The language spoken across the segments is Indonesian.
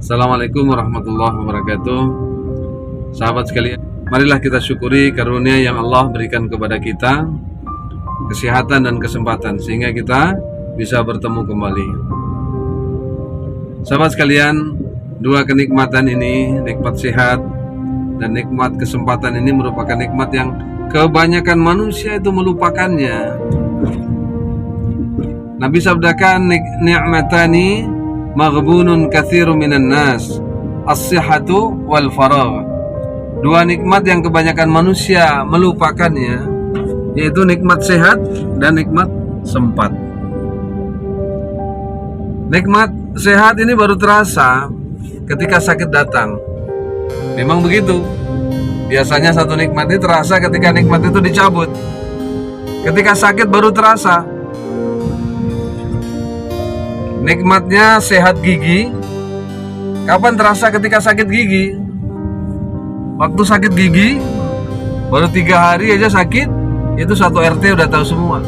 Assalamualaikum warahmatullahi wabarakatuh. Sahabat sekalian, marilah kita syukuri karunia yang Allah berikan kepada kita, kesehatan dan kesempatan, sehingga kita bisa bertemu kembali. Sahabat sekalian, dua kenikmatan ini, nikmat sehat dan nikmat kesempatan ini merupakan nikmat yang kebanyakan manusia itu melupakannya. Nabi sabdakan, ni'matani maghbunun katsiru minan nas, as-sihhatu wal faragh. Dua nikmat yang kebanyakan manusia melupakannya, yaitu nikmat sehat dan nikmat sempat. Nikmat sehat ini baru terasa ketika sakit datang. Memang begitu. Biasanya satu nikmat ini terasa ketika nikmat itu dicabut. Ketika sakit baru terasa. Nikmatnya sehat gigi, kapan terasa? Ketika sakit gigi. Waktu sakit gigi baru 3 hari aja sakit, itu satu RT udah tahu semua.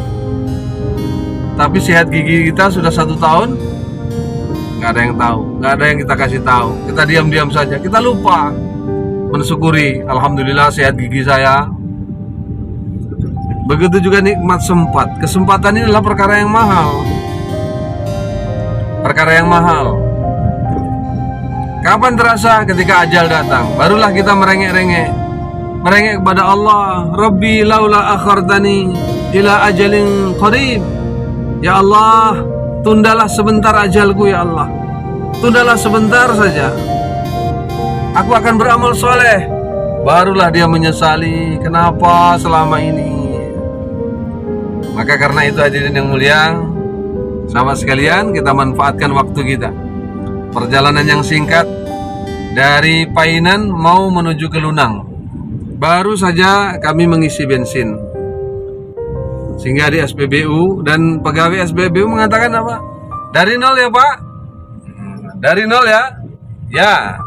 Tapi sehat gigi kita sudah 1 tahun, nggak ada yang tahu, nggak ada yang kita kasih tahu. Kita diam-diam saja, kita lupa mensyukuri. Alhamdulillah sehat gigi saya. Begitu juga nikmat sempat. Kesempatan ini adalah perkara yang mahal. Perkara yang mahal. Kapan terasa? Ketika ajal datang. Barulah kita merengek-rengek kepada Allah. Rabbi laula akhartani ila ajalin qarib. Ya Allah, tundalah sebentar ajalku ya Allah. Tundalah sebentar saja. Aku akan beramal soleh. Barulah dia menyesali, kenapa selama ini. Maka karena itu hadirin yang mulia, sahabat sekalian, kita manfaatkan waktu kita. Perjalanan yang singkat dari Painan mau menuju ke Lunang. Baru saja kami mengisi bensin. Sehingga di SPBU, dan pegawai SPBU mengatakan apa? Dari nol ya Pak? Dari nol ya? Ya.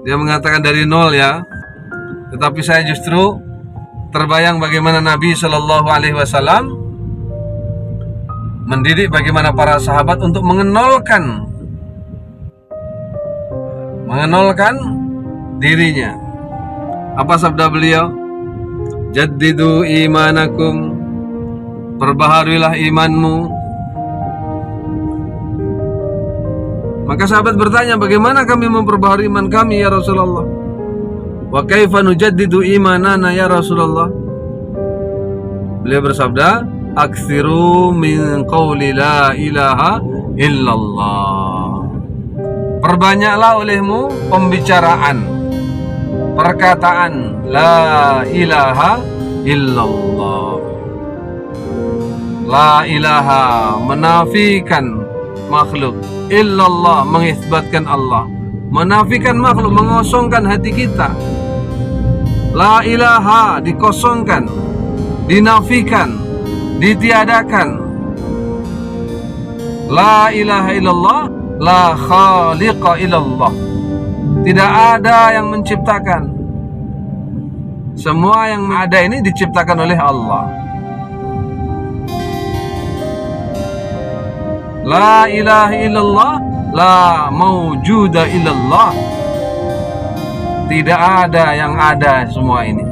Dia mengatakan dari nol ya. Tetapi saya justru terbayang bagaimana Nabi Shallallahu Alaihi Wasallam mendidik bagaimana para sahabat untuk mengenolkan dirinya. Apa sabda beliau? Jaddidu imanakum, perbaharuilah imanmu. Maka sahabat bertanya, bagaimana kami memperbaharui iman kami ya Rasulullah? Wa kaifa nujaddidu imanana ya Rasulullah? Beliau bersabda, aktsiru min qawli la ilaha illallah. Perbanyaklah olehmu pembicaraan, perkataan la ilaha illallah. La ilaha menafikan makhluk, illallah mengisbatkan Allah. Menafikan makhluk, mengosongkan hati kita. La ilaha dikosongkan, dinafikan, ditiadakan. La ilaha illallah, la khaliqa illallah. Tidak ada yang menciptakan. Semua yang ada ini diciptakan oleh Allah. La ilaha illallah, la mawjuda illallah. Tidak ada yang ada semua ini.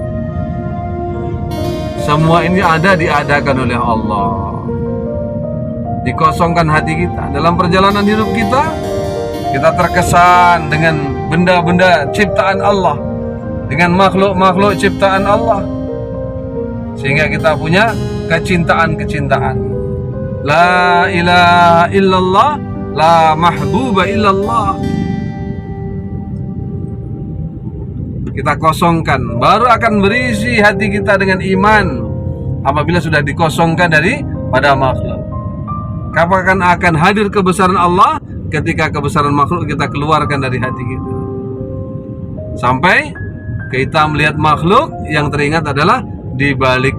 Semua ini ada diadakan oleh Allah. Dikosongkan hati kita. Dalam perjalanan hidup kita, kita terkesan dengan benda-benda ciptaan Allah, dengan makhluk-makhluk ciptaan Allah, sehingga kita punya kecintaan-kecintaan. La ilaha illallah, la mahbuba illallah. Kita kosongkan, baru akan berisi hati kita dengan iman. Apabila sudah dikosongkan daripada makhluk, kapan akan hadir kebesaran Allah? Ketika kebesaran makhluk kita keluarkan dari hati kita, sampai kita melihat makhluk, yang teringat adalah di balik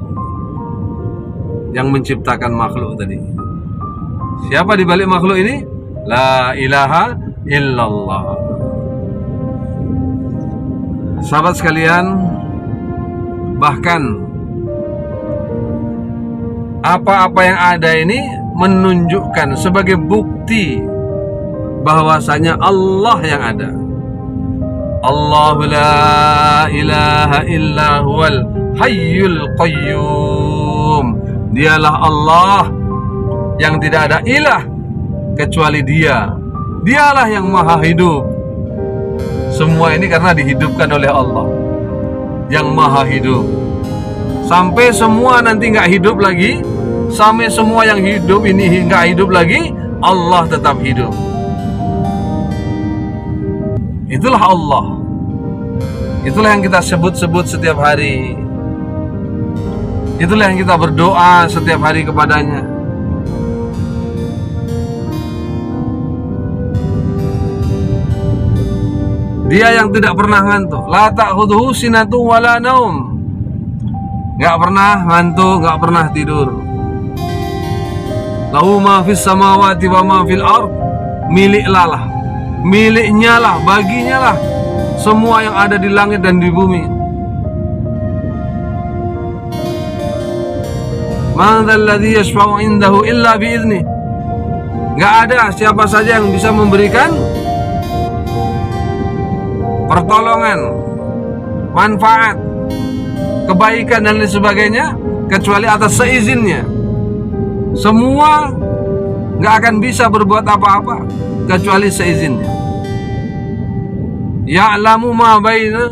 yang menciptakan makhluk tadi. Siapa di balik makhluk ini? La ilaha illallah. Sahabat sekalian, bahkan apa-apa yang ada ini menunjukkan sebagai bukti bahwasanya Allah yang ada. Allahu la ilaha illa huwal hayyul qayyum. Dialah Allah yang tidak ada ilah kecuali Dia. Dialah yang maha hidup. Semua ini karena dihidupkan oleh Allah yang maha hidup. Sampai semua nanti nggak hidup lagi, sampai semua yang hidup ini nggak hidup lagi, Allah tetap hidup. Itulah Allah. Itulah yang kita sebut-sebut setiap hari. Itulah yang kita berdoa setiap hari kepadanya. Dia yang tidak pernah ngantuk. La ta'khudhuhu sinatun wala naum. Enggak pernah ngantuk, enggak pernah tidur. Lahu ma fis samawati wa ma fil ard. Miliknya lah, baginya lah semua yang ada di langit dan di bumi. Man dzal ladzi yashfa'u 'indahu illa bi idznih. Enggak ada siapa saja yang bisa memberikan pertolongan, manfaat, kebaikan dan lain sebagainya kecuali atas seizinnya. Semua nggak akan bisa berbuat apa-apa kecuali seizinnya. Ya'lamu ma baina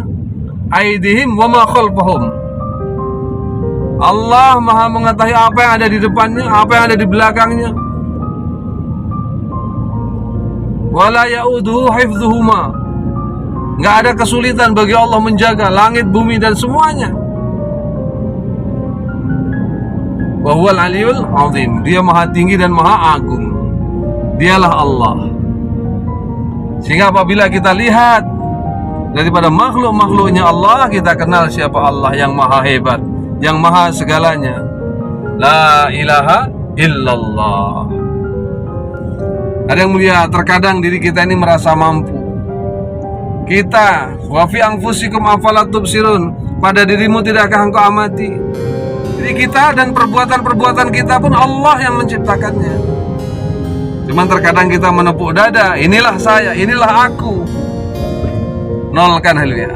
aydihim wa ma khalfahum. Allah Maha mengetahui apa yang ada di depannya, apa yang ada di belakangnya. Wala ya'uduhu hifdhuhuma. Nggak ada kesulitan bagi Allah menjaga langit, bumi dan semuanya. Wa huwal aliyul azim. Dia maha tinggi dan maha agung. Dialah Allah. Sehingga apabila kita lihat daripada makhluk-makhluknya Allah, kita kenal siapa Allah yang maha hebat, yang maha segalanya. La ilaha illallah. Ada yang mulia, terkadang diri kita ini merasa mampu. Kita wa fi anfusikum afala tubsirun. Pada dirimu tidakkah engkau amati? Jadi kita dan perbuatan-perbuatan kita pun Allah yang menciptakannya. Cuman terkadang kita menepuk dada, inilah saya, inilah aku. Nolkan hal ya.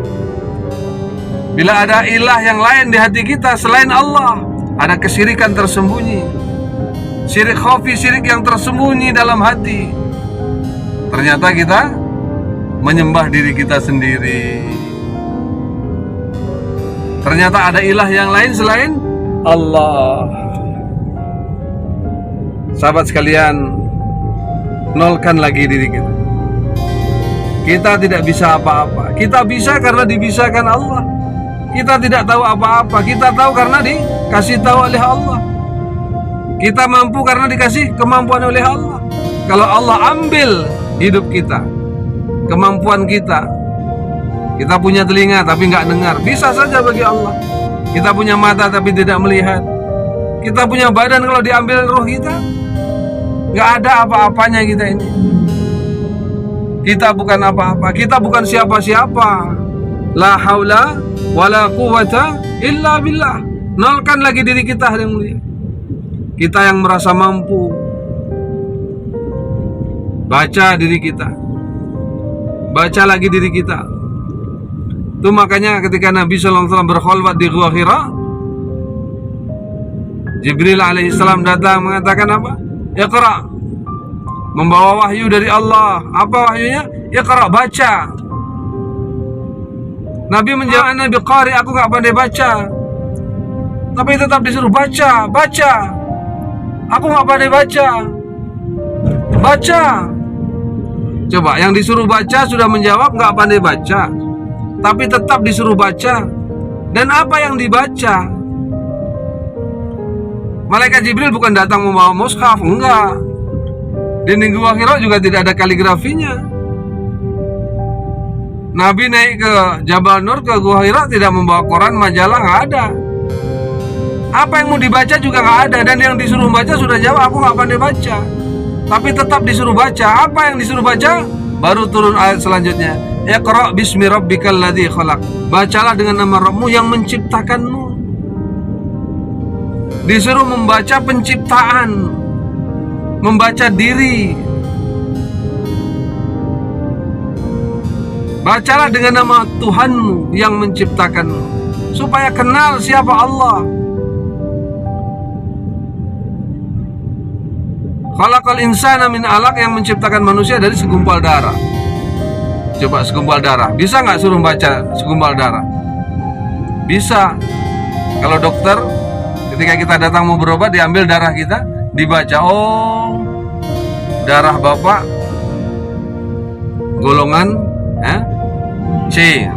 Bila ada ilah yang lain di hati kita selain Allah, ada kesyirikan tersembunyi. Syirik khafi, syirik yang tersembunyi dalam hati. Ternyata kita menyembah diri kita sendiri. Ternyata ada ilah yang lain selain Allah. Sahabat sekalian, nolkan lagi diri kita. Kita tidak bisa apa-apa. Kita bisa karena dibisakan Allah. Kita tidak tahu apa-apa. Kita tahu karena dikasih tahu oleh Allah. Kita mampu karena dikasih kemampuan oleh Allah. Kalau Allah ambil hidup kita, kemampuan kita punya telinga tapi nggak dengar, bisa saja bagi Allah. Kita punya mata tapi tidak melihat. Kita punya badan, kalau diambil roh kita, nggak ada apa-apanya kita ini. Kita bukan apa-apa, kita bukan siapa-siapa. La haula wala quwwata illa billah. Nolkan lagi diri kita yang mulia. Kita yang merasa mampu. Baca diri kita. Baca lagi diri kita. Itu makanya ketika Nabi SAW berkhulwat di Gua Hira, Jibril alaihissalam datang mengatakan apa? Iqra. Membawa wahyu dari Allah. Apa wahyunya? Iqra, baca. Nabi menjawab, Nabi qari, aku gak pandai baca. Tapi tetap disuruh baca, baca. Aku gak pandai baca. Baca. Coba, yang disuruh baca sudah menjawab gak pandai baca, tapi tetap disuruh baca. Dan apa yang dibaca? Malaikat Jibril bukan datang membawa mushaf, enggak. Di Gua Hira juga tidak ada kaligrafinya. Nabi naik ke Jabal Nur, ke Gua Hira, tidak membawa koran, majalah, nggak ada. Apa yang mau dibaca juga nggak ada. Dan yang disuruh baca sudah jawab, aku nggak pandai baca, tapi tetap disuruh baca. Apa yang disuruh baca? Baru turun ayat selanjutnya, Iqra bismi rabbikal ladzi khalaq. Bacalah dengan nama Rabbmu yang menciptakanmu. Disuruh membaca penciptaan, membaca diri. Bacalah dengan nama Tuhanmu yang menciptakanmu, supaya kenal siapa Allah. Khalaqal insana min alaq, yang menciptakan manusia dari segumpal darah. Coba segumpal darah, bisa nggak suruh baca segumpal darah? Bisa. Kalau dokter ketika kita datang mau berobat, diambil darah kita, dibaca, oh darah bapak golongan C.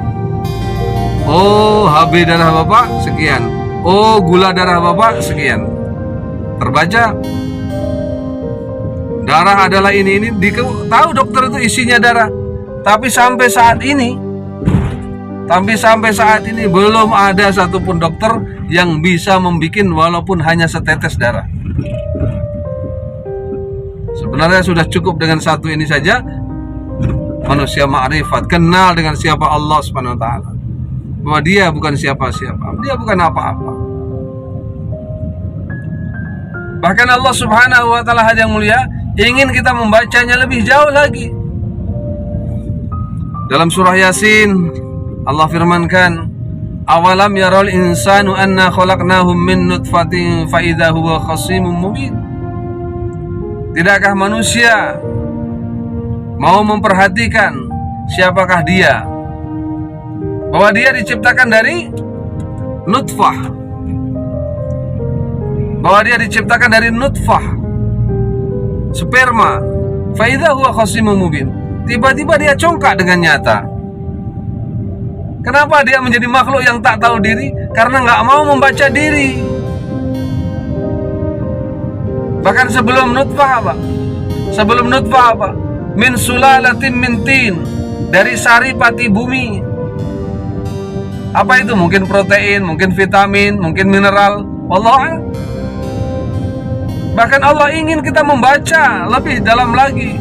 Oh, HB darah bapak sekian. Oh, gula darah bapak sekian. Terbaca. Darah adalah ini. Tahu dokter itu isinya darah. Tapi sampai saat ini belum ada satupun dokter yang bisa membuat walaupun hanya setetes darah. Sebenarnya sudah cukup dengan satu ini saja. Manusia ma'rifat, kenal dengan siapa Allah Subhanahu wa taala. Bahwa dia bukan siapa-siapa, dia bukan apa-apa. Bahkan Allah Subhanahu wa taala yang mulia ingin kita membacanya lebih jauh lagi. Dalam surah Yasin Allah firmankan, awalam yaral insanu anna khalaqnahum min nutfatin fa idza huwa khasimun mubin. Tidakkah manusia mau memperhatikan siapakah dia, bahwa dia diciptakan dari nutfah, sperma, fa idza huwa khasimun mubin. Tiba-tiba dia congkak dengan nyata. Kenapa dia menjadi makhluk yang tak tahu diri? Karena nggak mau membaca diri. Bahkan sebelum nutfah apa? Min sulalatin min tin, dari sari pati bumi. Apa itu? Mungkin protein, mungkin vitamin, mungkin mineral. Wallahu a'lam. Bahkan Allah ingin kita membaca lebih dalam lagi.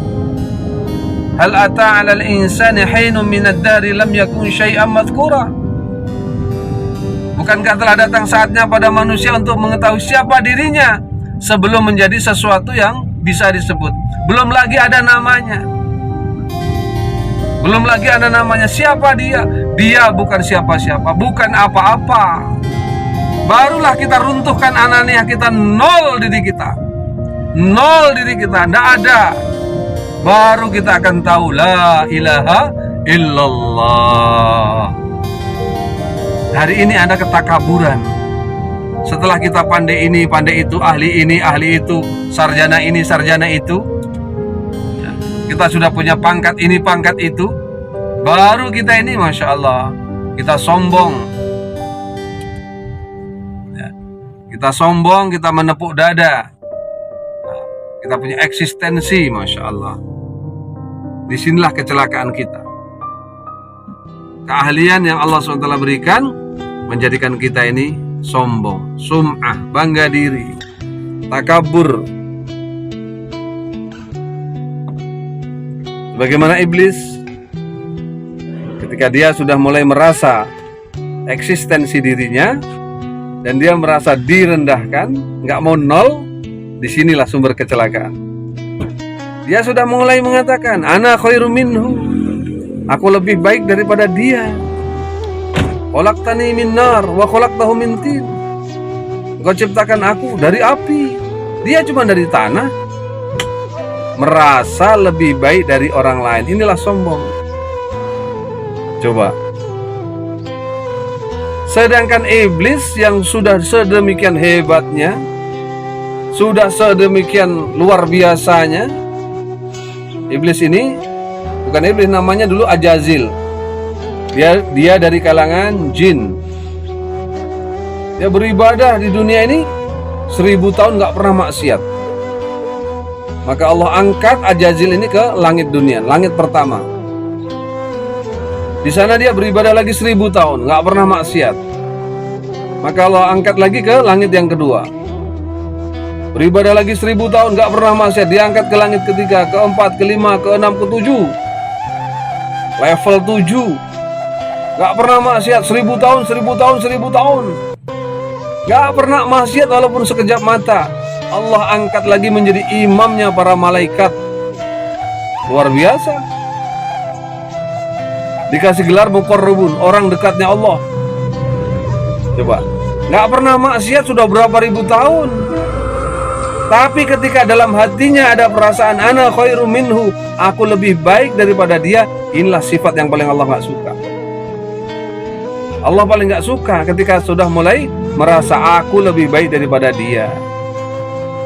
Hal ata 'alal insani hinun minad dari lam yakun syai'an madhkura. Bukankah telah datang saatnya pada manusia untuk mengetahui siapa dirinya sebelum menjadi sesuatu yang bisa disebut. Belum lagi ada namanya. Siapa dia? Dia bukan siapa-siapa, bukan apa-apa. Barulah kita runtuhkan ananiah kita, nol diri kita, tidak ada. Baru kita akan tahu la ilaha illallah. Hari ini ada ketakaburan. Setelah kita pandai ini, pandai itu, ahli ini, ahli itu, sarjana ini, sarjana itu, kita sudah punya pangkat ini, pangkat itu, baru kita ini, Masya Allah, kita sombong. Kita sombong, kita menepuk dada. Kita punya eksistensi, Masya Allah. Disinilah kecelakaan kita. Keahlian yang Allah SWT berikan menjadikan kita ini sombong, sum'ah, bangga diri, takabur. Bagaimana iblis? Ketika dia sudah mulai merasa eksistensi dirinya dan dia merasa direndahkan, nggak mau nol, disinilah sumber kecelakaan. Dia sudah mulai mengatakan, ana khairum minhu, aku lebih baik daripada dia. Khalaqtani min nar wa khalaqtahu min tin. Engkau ciptakan aku dari api, dia cuma dari tanah. Merasa lebih baik dari orang lain, inilah sombong. Coba. Sedangkan iblis yang sudah sedemikian hebatnya, sudah sedemikian luar biasanya, iblis ini bukan iblis, namanya dulu Ajazil. Dia dari kalangan jin. Dia beribadah di dunia ini 1000 tahun nggak pernah maksiat. Maka Allah angkat Ajazil ini ke langit dunia, langit pertama. Di sana dia beribadah lagi 1000 tahun, nggak pernah maksiat. Maka Allah angkat lagi ke langit yang kedua. Beribadah lagi 1000 tahun, nggak pernah maksiat. Diangkat ke langit ketiga, keempat, kelima, keenam, ketujuh. Level 7. Nggak pernah maksiat 1000 tahun, 1000 tahun, 1000 tahun. Nggak pernah maksiat walaupun sekejap mata. Allah angkat lagi menjadi imamnya para malaikat. Luar biasa. dikasih gelar muqarrabun, orang dekatnya Allah. Coba, nggak pernah maksiat sudah berapa ribu tahun, tapi ketika dalam hatinya ada perasaan ana khairu minhu, aku lebih baik daripada dia, inilah sifat yang paling Allah nggak suka. Allah paling nggak suka ketika sudah mulai merasa aku lebih baik daripada dia.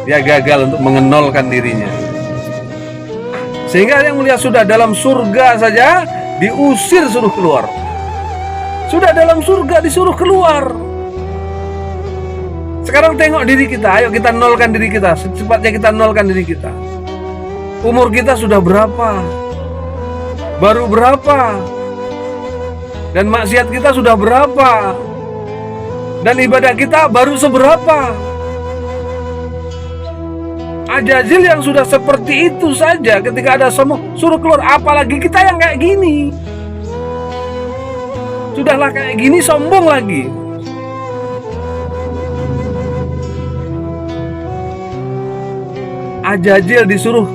Dia gagal untuk mengenolkan dirinya. Sehingga yang mulia sudah dalam surga saja diusir suruh keluar. Sudah dalam surga disuruh keluar. Sekarang tengok diri kita, ayo kita nolkan diri kita, secepatnya kita nolkan diri kita. Umur kita sudah berapa? Baru berapa? Dan maksiat kita sudah berapa? Dan ibadah kita baru seberapa? Ajazil yang sudah seperti itu saja ketika ada semua suruh keluar, apalagi kita yang kayak gini. Sudahlah kayak gini sombong lagi. Ajazil disuruh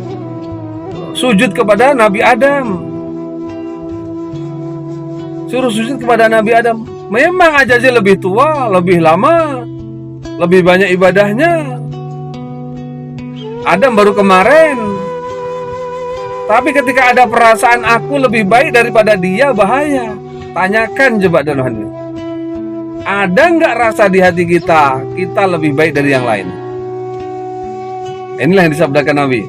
sujud kepada Nabi Adam. Suruh sujud kepada Nabi Adam. Memang Ajazil lebih tua, lebih lama, lebih banyak ibadahnya. Adam baru kemarin. Tapi ketika ada perasaan aku lebih baik daripada dia, bahaya. Tanyakan coba dalam hati. Ada nggak rasa di hati kita lebih baik dari yang lain? Inilah yang disabdakan Nabi.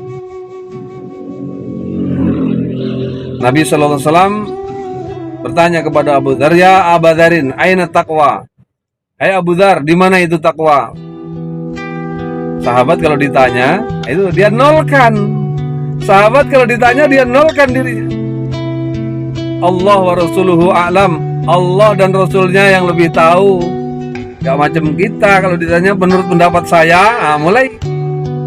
Nabi SAW bertanya kepada Abu Dzar, ya Abu Dzarin, aina taqwa? Hai Abu Dzar, di mana itu takwa? Sahabat kalau ditanya, itu dia nolkan. Sahabat kalau ditanya, dia nolkan dirinya. Allah wa rasuluhu a'lam. Allah dan Rasulnya yang lebih tahu. Gak macam kita kalau ditanya menurut pendapat saya, mulai.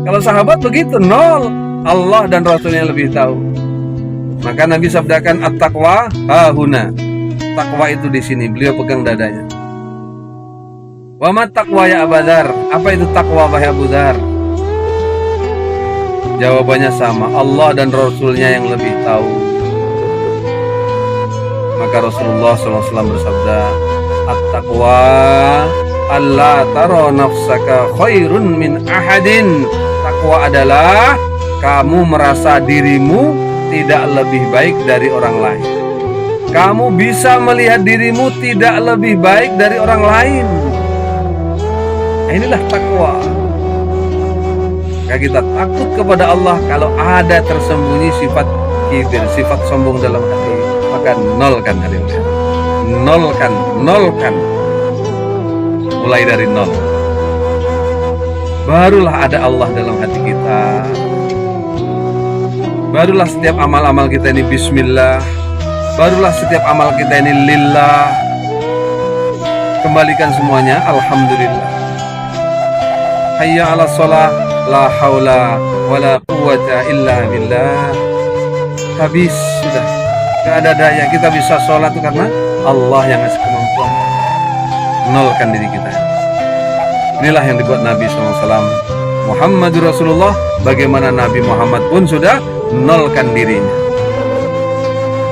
Kalau sahabat begitu, nol. Allah dan Rasulnya yang lebih tahu. Maka Nabi sabdakan at-taqwa hahuna. Takwa itu di sini. Beliau pegang dadanya. Wa ma taqwa ya Abu Dzar? Apa itu takwa wahai Abu Dzar? Jawabannya sama. Allah dan Rasulnya yang lebih tahu. Maka Rasulullah SAW bersabda, at-taqwa alla tara nafsaka khairun min ahadin. Takwa adalah kamu merasa dirimu tidak lebih baik dari orang lain. Kamu bisa melihat dirimu tidak lebih baik dari orang lain. Inilah takwa. Maka kita takut kepada Allah. Kalau ada tersembunyi sifat kibir, sifat sombong dalam hati, maka nolkan hari ini. Nolkan. Mulai dari nol. Barulah ada Allah dalam hati kita. Barulah setiap amal-amal kita ini bismillah. Barulah setiap amal kita ini lillah. Kembalikan semuanya alhamdulillah. Hayya 'alas shalah, la haula wala quwwata illa billah. Habis sudah. Gak ada daya kita bisa sholat itu karena Allah yang ngasih kemampuan. Nolkan diri kita. Inilah yang dibuat Nabi SAW. Muhammadur Rasulullah, bagaimana Nabi Muhammad pun sudah nolkan dirinya.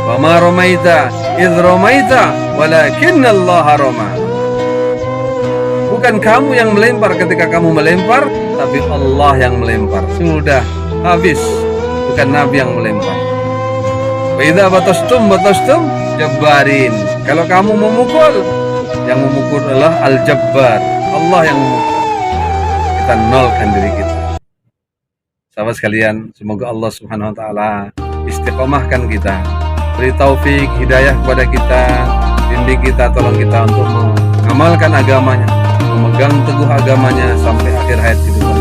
Wa ma ramaita idh ramaita walakinna Allah rama. Bukan kamu yang melempar ketika kamu melempar, tapi Allah yang melempar. Sudah habis. Bukan Nabi yang melempar. Wa idza batastum jabbarin. Kalau kamu memukul, yang memukul adalah Al-Jabbar. Allah yang memukul. Kita nolkan diri kita. Sahabat sekalian, semoga Allah Subhanahu wa taala istiqomahkan kita. Beri taufik, hidayah kepada kita, bimbing kita, tolong kita untuk mengamalkan agamanya, memegang teguh agamanya sampai akhir hayat hidup.